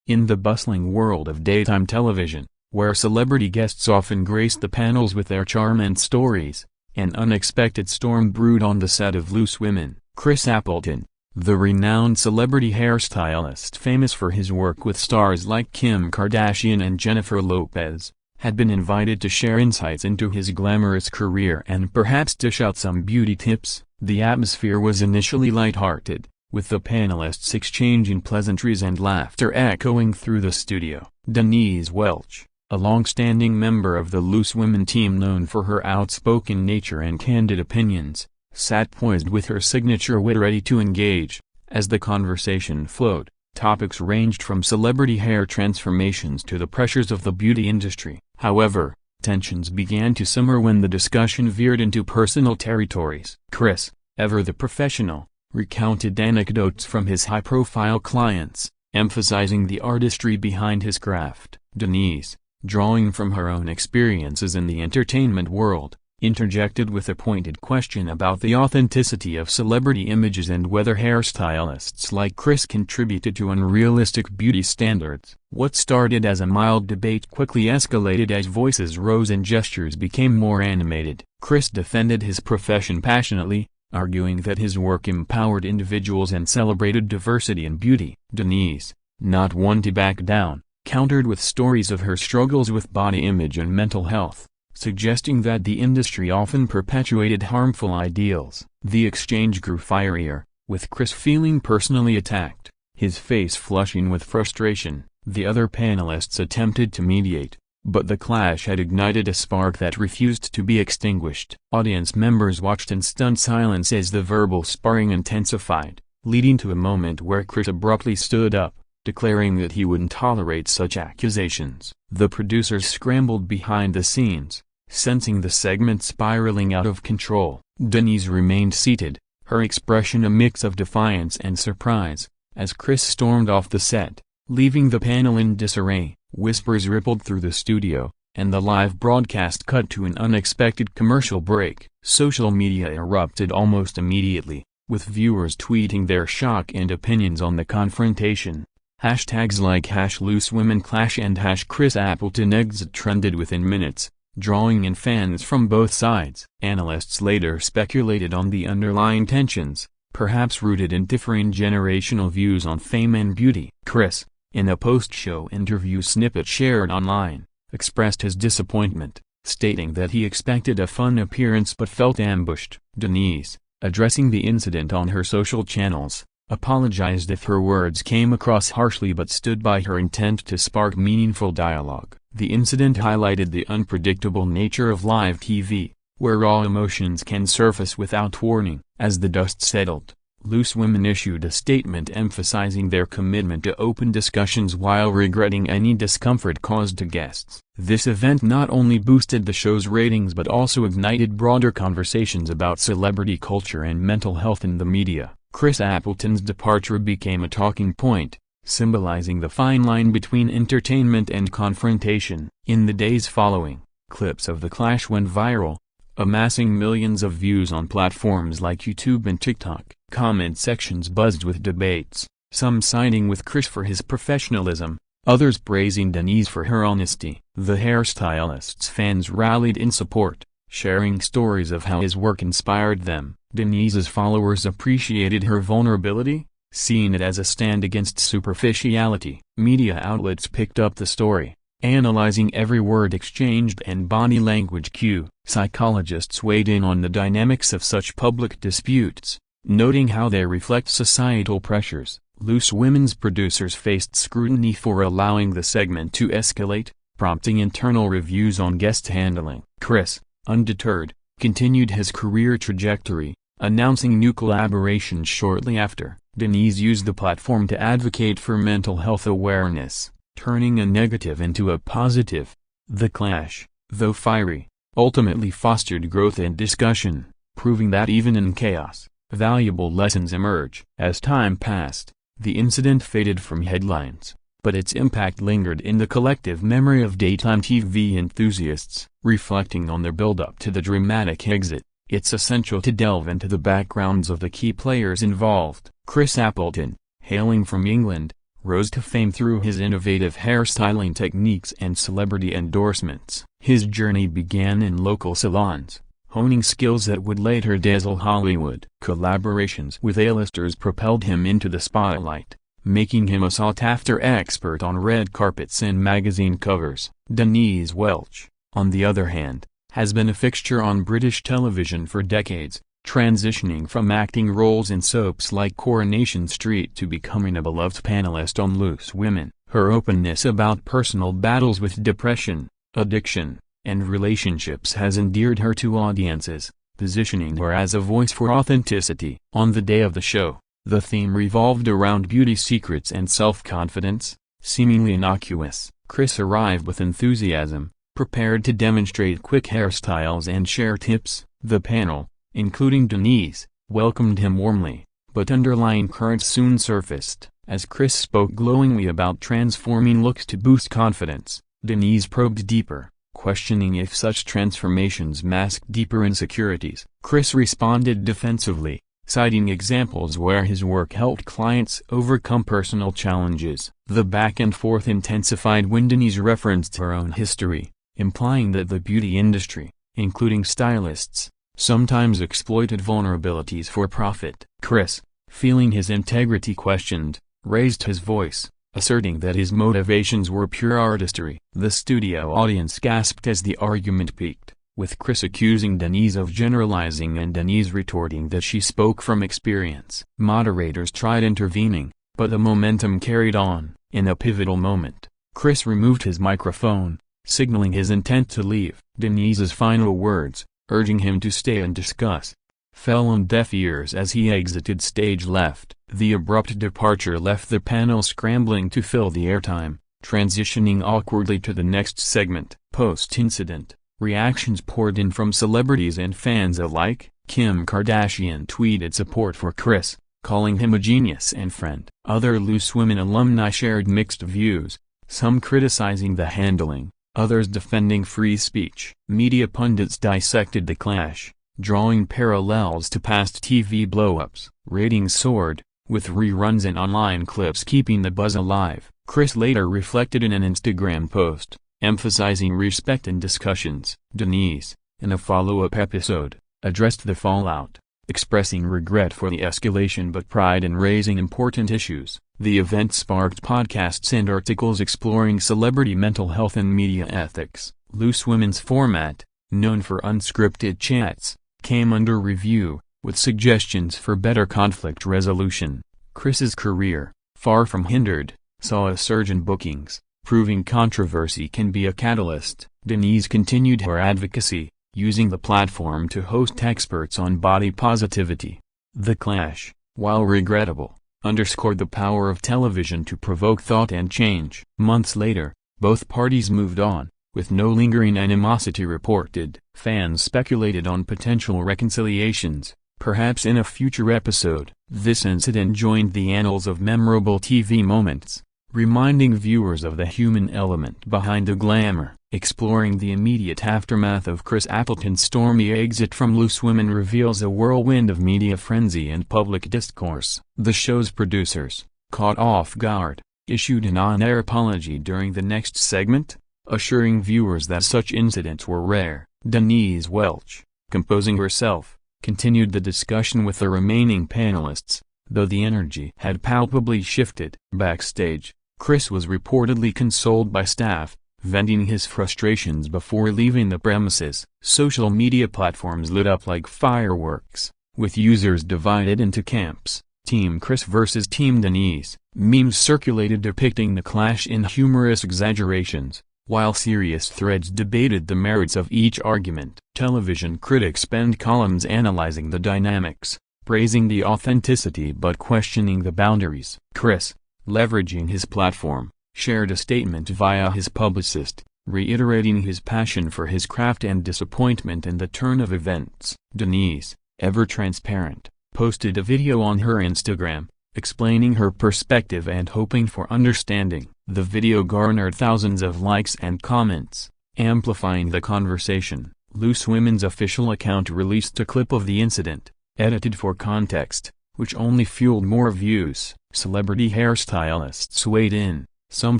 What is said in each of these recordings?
In the bustling world of daytime television, where celebrity guests often graced the panels with their charm and stories, an unexpected storm brewed on the set of Loose Women. Chris Appleton, the renowned celebrity hairstylist famous for his work with stars like Kim Kardashian and Jennifer Lopez, had been invited to share insights into his glamorous career and perhaps dish out some beauty tips. The atmosphere was initially lighthearted, with the panelists exchanging pleasantries and laughter echoing through the studio. Denise Welch, a long-standing member of the Loose Women team known for her outspoken nature and candid opinions, sat poised with her signature wit ready to engage. As the conversation flowed, topics ranged from celebrity hair transformations to the pressures of the beauty industry. However, tensions began to simmer when the discussion veered into personal territories. Chris, ever the professional, recounted anecdotes from his high-profile clients, emphasizing the artistry behind his craft. Denise, drawing from her own experiences in the entertainment world, interjected with a pointed question about the authenticity of celebrity images and whether hairstylists like Chris contributed to unrealistic beauty standards. What started as a mild debate quickly escalated as voices rose and gestures became more animated. Chris defended his profession passionately, arguing that his work empowered individuals and celebrated diversity in beauty. Denise, not one to back down, countered with stories of her struggles with body image and mental health, suggesting that the industry often perpetuated harmful ideals. The exchange grew fierier, with Chris feeling personally attacked, his face flushing with frustration. The other panelists attempted to mediate, but the clash had ignited a spark that refused to be extinguished. Audience members watched in stunned silence as the verbal sparring intensified, leading to a moment where Chris abruptly stood up, declaring that he wouldn't tolerate such accusations. The producers scrambled behind the scenes, sensing the segment spiraling out of control. Denise remained seated, her expression a mix of defiance and surprise, as Chris stormed off the set, leaving the panel in disarray. Whispers rippled through the studio, and the live broadcast cut to an unexpected commercial break. Social media erupted almost immediately, with viewers tweeting their shock and opinions on the confrontation. Hashtags like #LooseWomenClash and #ChrisAppletonExit trended within minutes, drawing in fans from both sides. Analysts later speculated on the underlying tensions, perhaps rooted in differing generational views on fame and beauty. Chris, in a post-show interview snippet shared online, expressed his disappointment, stating that he expected a fun appearance but felt ambushed. Denise, addressing the incident on her social channels, apologized if her words came across harshly but stood by her intent to spark meaningful dialogue. The incident highlighted the unpredictable nature of live TV, where raw emotions can surface without warning. As the dust settled, Loose Women issued a statement emphasizing their commitment to open discussions while regretting any discomfort caused to guests. This event not only boosted the show's ratings but also ignited broader conversations about celebrity culture and mental health in the media. Chris Appleton's departure became a talking point, symbolizing the fine line between entertainment and confrontation. In the days following, clips of the clash went viral, amassing millions of views on platforms like YouTube and TikTok. Comment sections buzzed with debates, some siding with Chris for his professionalism, others praising Denise for her honesty. The hairstylist's fans rallied in support, sharing stories of how his work inspired them. Denise's followers appreciated her vulnerability, seeing it as a stand against superficiality. Media outlets picked up the story, analyzing every word exchanged and body language cue. Psychologists weighed in on the dynamics of such public disputes, noting how they reflect societal pressures. Loose Women's producers faced scrutiny for allowing the segment to escalate, prompting internal reviews on guest handling. Chris, undeterred, continued his career trajectory, announcing new collaborations shortly after. Denise used the platform to advocate for mental health awareness, turning a negative into a positive. The clash, though fiery, ultimately fostered growth and discussion, proving that even in chaos, valuable lessons emerge. As time passed, the incident faded from headlines, but its impact lingered in the collective memory of daytime TV enthusiasts. Reflecting on their build-up to the dramatic exit, it's essential to delve into the backgrounds of the key players involved. Chris Appleton, hailing from England, rose to fame through his innovative hairstyling techniques and celebrity endorsements. His journey began in local salons, honing skills that would later dazzle Hollywood. Collaborations with A-listers propelled him into the spotlight, making him a sought-after expert on red carpets and magazine covers. Denise Welch, on the other hand, has been a fixture on British television for decades, transitioning from acting roles in soaps like Coronation Street to becoming a beloved panelist on Loose Women. Her openness about personal battles with depression, addiction, and relationships has endeared her to audiences, positioning her as a voice for authenticity. On the day of the show, the theme revolved around beauty secrets and self-confidence. Seemingly innocuous, Chris arrived with enthusiasm, prepared to demonstrate quick hairstyles and share tips. The panel, including Denise, welcomed him warmly, but underlying currents soon surfaced. As Chris spoke glowingly about transforming looks to boost confidence, Denise probed deeper, questioning if such transformations masked deeper insecurities. Chris responded defensively, citing examples where his work helped clients overcome personal challenges. The back and forth intensified when Denise referenced her own history, implying that the beauty industry, including stylists, sometimes exploited vulnerabilities for profit. Chris, feeling his integrity questioned, raised his voice, asserting that his motivations were pure artistry. The studio audience gasped as the argument peaked, with Chris accusing Denise of generalizing and Denise retorting that she spoke from experience. Moderators tried intervening, but the momentum carried on. In a pivotal moment, Chris removed his microphone, signaling his intent to leave. Denise's final words, urging him to stay and discuss, fell on deaf ears as he exited stage left. The abrupt departure left the panel scrambling to fill the airtime, transitioning awkwardly to the next segment. Post-incident, reactions poured in from celebrities and fans alike. Kim Kardashian tweeted support for Chris, calling him a genius and friend. Other Loose Women alumni shared mixed views, some criticizing the handling, others defending free speech. Media pundits dissected the clash, drawing parallels to past TV blow-ups. Ratings soared, with reruns and online clips keeping the buzz alive. Chris later reflected in an Instagram post, emphasizing respect in discussions. Denise, in a follow-up episode, addressed the fallout, expressing regret for the escalation but pride in raising important issues. The event sparked podcasts and articles exploring celebrity mental health and media ethics. Loose Women's format, known for unscripted chats, came under review, with suggestions for better conflict resolution. Chris's career, far from hindered, saw a surge in bookings, proving controversy can be a catalyst. Denise continued her advocacy, using the platform to host experts on body positivity. The clash, while regrettable, underscored the power of television to provoke thought and change. Months later, both parties moved on, with no lingering animosity reported. Fans speculated on potential reconciliations, perhaps in a future episode. This incident joined the annals of memorable TV moments, reminding viewers of the human element behind the glamour. Exploring the immediate aftermath of Chris Appleton's stormy exit from Loose Women reveals a whirlwind of media frenzy and public discourse. The show's producers, caught off guard, issued an on-air apology during the next segment, assuring viewers that such incidents were rare. Denise Welch, composing herself, continued the discussion with the remaining panelists, though the energy had palpably shifted. Backstage, Chris was reportedly consoled by staff, venting his frustrations before leaving the premises. Social media platforms lit up like fireworks, with users divided into camps, Team Chris versus Team Denise. Memes circulated depicting the clash in humorous exaggerations, while serious threads debated the merits of each argument. Television critics penned columns analyzing the dynamics, praising the authenticity but questioning the boundaries. Chris, leveraging his platform, shared a statement via his publicist, reiterating his passion for his craft and disappointment in the turn of events. Denise, ever transparent, posted a video on her Instagram, explaining her perspective and hoping for understanding. The video garnered thousands of likes and comments, amplifying the conversation. Loose Women's official account released a clip of the incident, edited for context, which only fueled more views. Celebrity hairstylists weighed in, some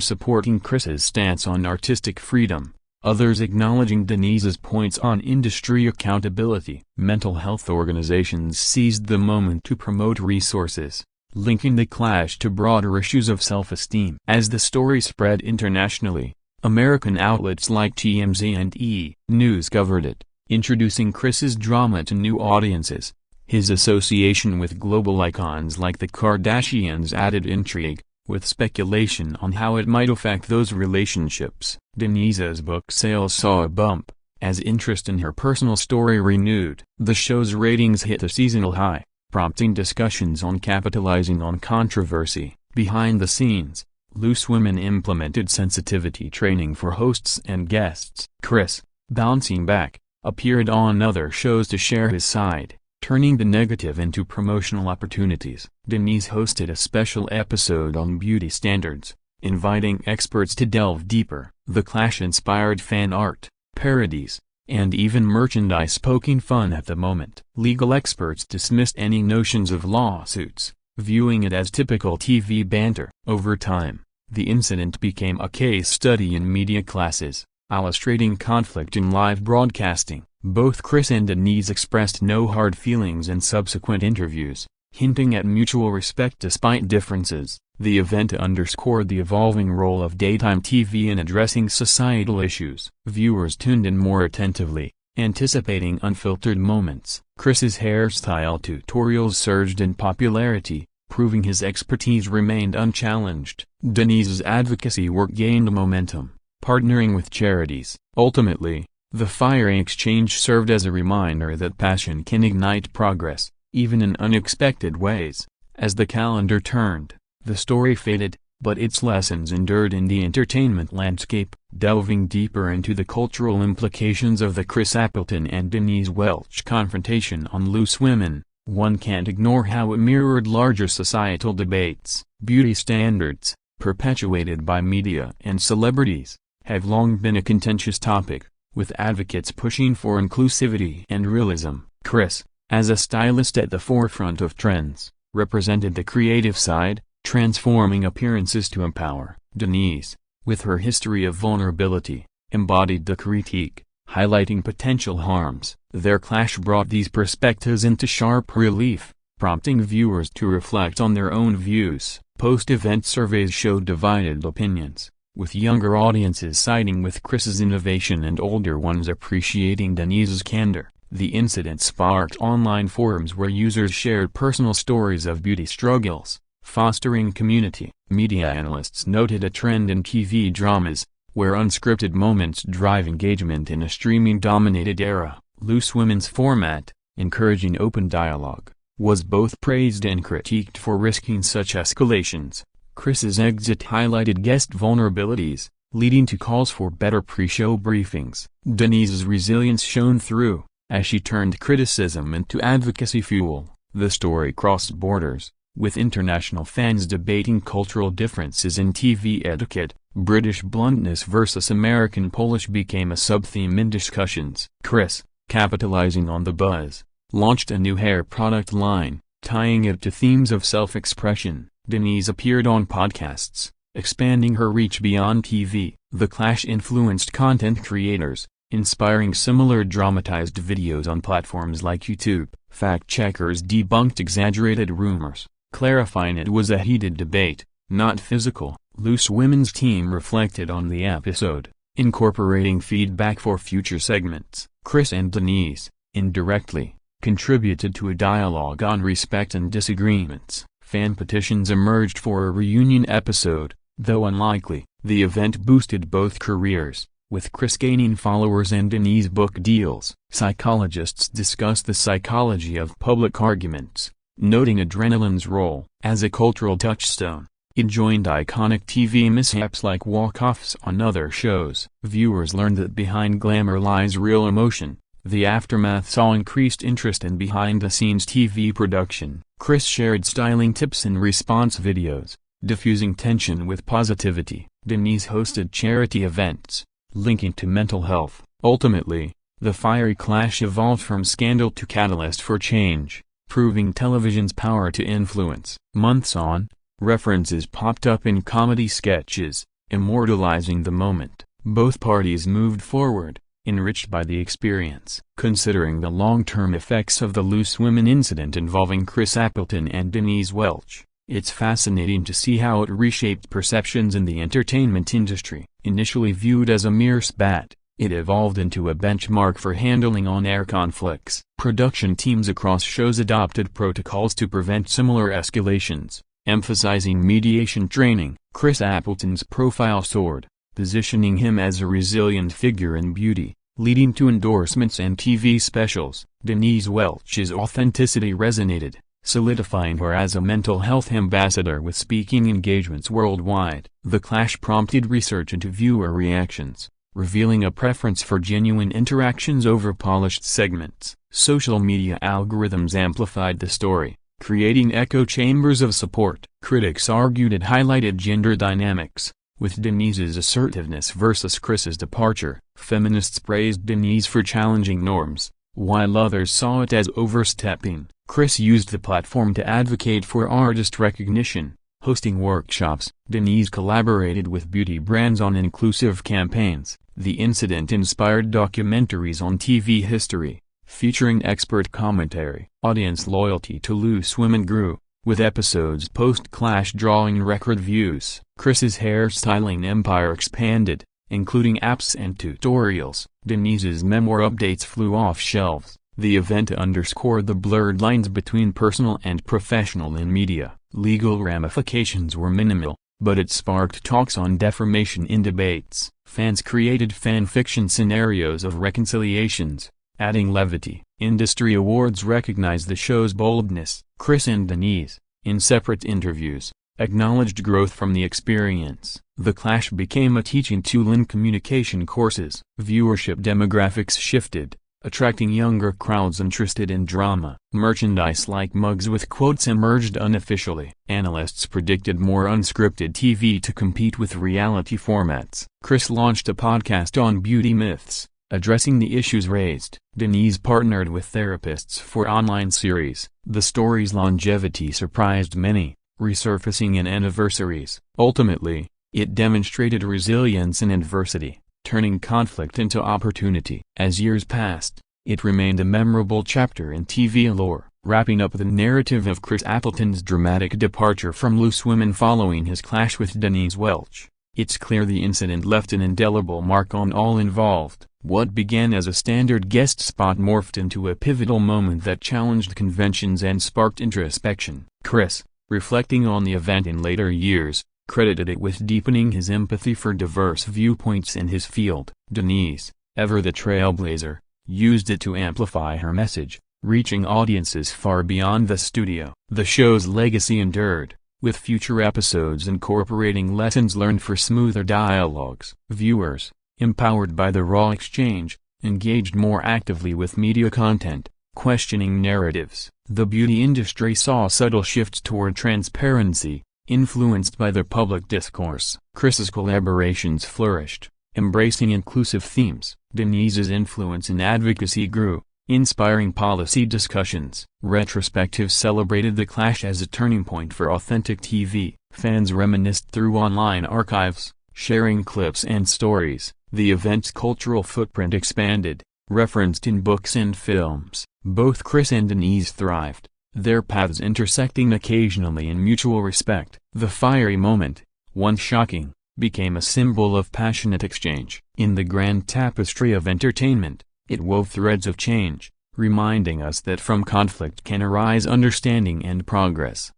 supporting Chris's stance on artistic freedom, others acknowledging Denise's points on industry accountability. Mental health organizations seized the moment to promote resources, linking the clash to broader issues of self-esteem. As the story spread internationally, American outlets like TMZ and E! News covered it, introducing Chris's drama to new audiences. His association with global icons like the Kardashians added intrigue, with speculation on how it might affect those relationships. Denise's book sales saw a bump, as interest in her personal story renewed. The show's ratings hit a seasonal high, prompting discussions on capitalizing on controversy. Behind the scenes, Loose Women implemented sensitivity training for hosts and guests. Chris, bouncing back, appeared on other shows to share his side, turning the negative into promotional opportunities. Denise hosted a special episode on beauty standards, inviting experts to delve deeper. The clash inspired fan art, parodies, and even merchandise poking fun at the moment. Legal experts dismissed any notions of lawsuits, viewing it as typical TV banter. Over time, the incident became a case study in media classes, illustrating conflict in live broadcasting. Both Chris and Denise expressed no hard feelings in subsequent interviews, hinting at mutual respect despite differences. The event underscored the evolving role of daytime TV in addressing societal issues. Viewers tuned in more attentively, anticipating unfiltered moments. Chris's hairstyle tutorials surged in popularity, proving his expertise remained unchallenged. Denise's advocacy work gained momentum, partnering with charities. Ultimately, the fiery exchange served as a reminder that passion can ignite progress, even in unexpected ways. As the calendar turned, the story faded, but its lessons endured in the entertainment landscape. Delving deeper into the cultural implications of the Chris Appleton and Denise Welch confrontation on Loose Women, one can't ignore how it mirrored larger societal debates. Beauty standards, perpetuated by media and celebrities, have long been a contentious topic, with advocates pushing for inclusivity and realism. Chris, as a stylist at the forefront of trends, represented the creative side, transforming appearances to empower. Denise, with her history of vulnerability, embodied the critique, highlighting potential harms. Their clash brought these perspectives into sharp relief, prompting viewers to reflect on their own views. Post-event surveys showed divided opinions, with younger audiences siding with Chris's innovation and older ones appreciating Denise's candor. The incident sparked online forums where users shared personal stories of beauty struggles, fostering community. Media analysts noted a trend in TV dramas, where unscripted moments drive engagement in a streaming-dominated era. Loose Women's format, encouraging open dialogue, was both praised and critiqued for risking such escalations. Chris's exit highlighted guest vulnerabilities, leading to calls for better pre-show briefings. Denise's resilience shone through, as she turned criticism into advocacy fuel. The story crossed borders, with international fans debating cultural differences in TV etiquette. British bluntness versus American polish became a sub-theme in discussions. Chris, capitalizing on the buzz, launched a new hair product line, tying it to themes of self-expression. Denise appeared on podcasts, expanding her reach beyond TV. The clash influenced content creators, inspiring similar dramatized videos on platforms like YouTube. Fact-checkers debunked exaggerated rumors, clarifying it was a heated debate, not physical. Loose Women's team reflected on the episode, incorporating feedback for future segments. Chris and Denise, indirectly, contributed to a dialogue on respect and disagreements. Fan petitions emerged for a reunion episode, though unlikely. The event boosted both careers, with Chris gaining followers and Denise book deals. Psychologists discussed the psychology of public arguments, noting adrenaline's role as a cultural touchstone. It joined iconic TV mishaps like walk-offs on other shows. Viewers learned that behind glamour lies real emotion. The aftermath saw increased interest in behind-the-scenes TV production. Chris shared styling tips and response videos, diffusing tension with positivity. Denise hosted charity events, linking to mental health. Ultimately, the fiery clash evolved from scandal to catalyst for change. proving television's power to influence. Months on, references popped up in comedy sketches, immortalizing the moment. Both parties moved forward, enriched by the experience. Considering the long-term effects of the Loose Women incident involving Chris Appleton and Denise Welch, it's fascinating to see how it reshaped perceptions in the entertainment industry. Initially viewed as a mere spat, it evolved into a benchmark for handling on-air conflicts. Production teams across shows adopted protocols to prevent similar escalations, emphasizing mediation training. Chris Appleton's profile soared, positioning him as a resilient figure in beauty, leading to endorsements and TV specials. Denise Welch's authenticity resonated, solidifying her as a mental health ambassador with speaking engagements worldwide. The clash prompted research into viewer reactions, revealing a preference for genuine interactions over polished segments. Social media algorithms amplified the story, creating echo chambers of support. Critics argued it highlighted gender dynamics, with Denise's assertiveness versus Chris's departure. Feminists praised Denise for challenging norms, while others saw it as overstepping. Chris used the platform to advocate for artist recognition, hosting workshops. Denise collaborated with beauty brands on inclusive campaigns. The incident inspired documentaries on TV history, featuring expert commentary. Audience loyalty to Loose Women grew, with episodes post-clash drawing record views. Chris's hairstyling empire expanded, including apps and tutorials. Denise's memoir updates flew off shelves. The event underscored the blurred lines between personal and professional in media. Legal ramifications were minimal, but it sparked talks on defamation in debates. Fans created fan fiction scenarios of reconciliations, adding levity. Industry awards recognized the show's boldness. Chris and Denise, in separate interviews, acknowledged growth from the experience. The clash became a teaching tool in communication courses. Viewership demographics shifted, attracting younger crowds interested in drama. Merchandise like mugs with quotes emerged unofficially. Analysts predicted more unscripted TV to compete with reality formats. Chris launched a podcast on beauty myths, addressing the issues raised. Denise partnered with therapists for online series. The story's longevity surprised many, resurfacing in anniversaries. Ultimately, it demonstrated resilience in adversity, turning conflict into opportunity. As years passed, it remained a memorable chapter in TV lore, wrapping up the narrative of Chris Appleton's dramatic departure from Loose Women following his clash with Denise Welch. It's clear the incident left an indelible mark on all involved. What began as a standard guest spot morphed into a pivotal moment that challenged conventions and sparked introspection. Chris, reflecting on the event in later years, credited it with deepening his empathy for diverse viewpoints in his field. Denise, ever the trailblazer, used it to amplify her message, reaching audiences far beyond the studio. The show's legacy endured, with future episodes incorporating lessons learned for smoother dialogues. Viewers, empowered by the raw exchange, engaged more actively with media content, questioning narratives. The beauty industry saw subtle shifts toward transparency, influenced by the public discourse. Chris's collaborations flourished, embracing inclusive themes. Denise's influence in advocacy grew, inspiring policy discussions. Retrospectives celebrated the clash as a turning point for authentic TV. Fans reminisced through online archives, sharing clips and stories. The event's cultural footprint expanded, referenced in books and films. Both Chris and Denise thrived, their paths intersecting occasionally in mutual respect. The fiery moment, once shocking, became a symbol of passionate exchange. In the grand tapestry of entertainment, it wove threads of change, reminding us that from conflict can arise understanding and progress.